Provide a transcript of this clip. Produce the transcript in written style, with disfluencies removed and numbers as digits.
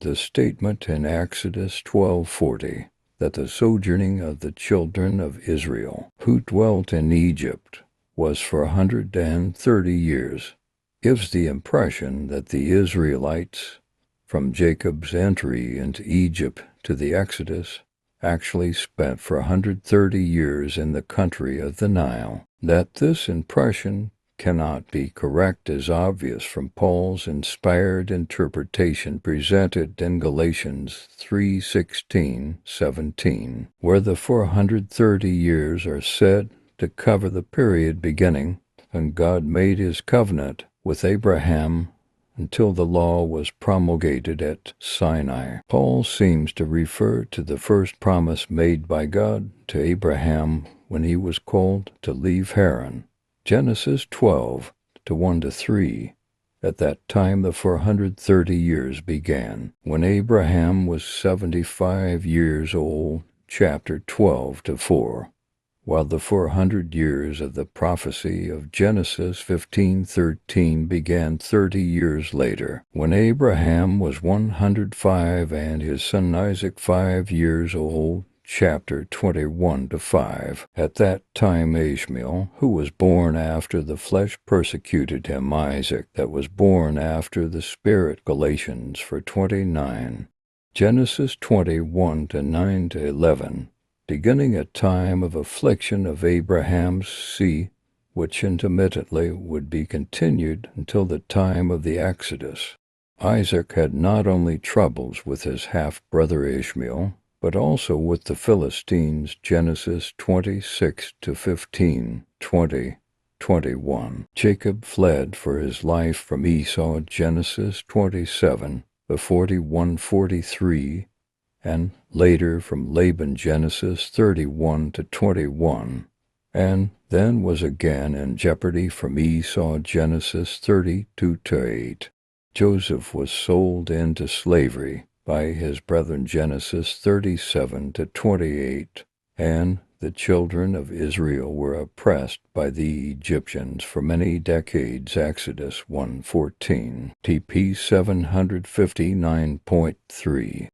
The statement in Exodus 12:40 that the sojourning of the children of Israel who dwelt in Egypt was for 130 years gives the impression that the Israelites, from Jacob's entry into Egypt to the Exodus, actually spent for 130 years in the country of the Nile. That this impression cannot be correct is obvious from Paul's inspired interpretation presented in Galatians 3:16-17, where the 430 years are said to cover the period beginning when God made his covenant with Abraham until the law was promulgated at Sinai. Paul seems to refer to the first promise made by God to Abraham when he was called to leave Haran. Genesis 12:1-3. At that time the 430 years began, when Abraham was 75 years old, chapter 12-4, while the 400 years of the prophecy of Genesis 15:13 began 30 years later, when Abraham was 105 and his son Isaac 5 years old, chapter 21-5. At that time Ishmael, who was born after the flesh, persecuted him. Isaac, that was born after the spirit, Galatians 4:29. Genesis 21:9-11, beginning a time of affliction of Abraham's seed, which intermittently would be continued until the time of the Exodus. Isaac had not only troubles with his half-brother Ishmael, but also with the Philistines. Genesis 26-15, 20-21. Jacob fled for his life from Esau. Genesis 27:41-43, and later from Laban. Genesis 31-21, and then was again in jeopardy from Esau. Genesis 32-8. Joseph was sold into slavery by his brethren. Genesis 37-28, and the children of Israel were oppressed by the Egyptians for many decades. Exodus 1:14, pp. 759.3.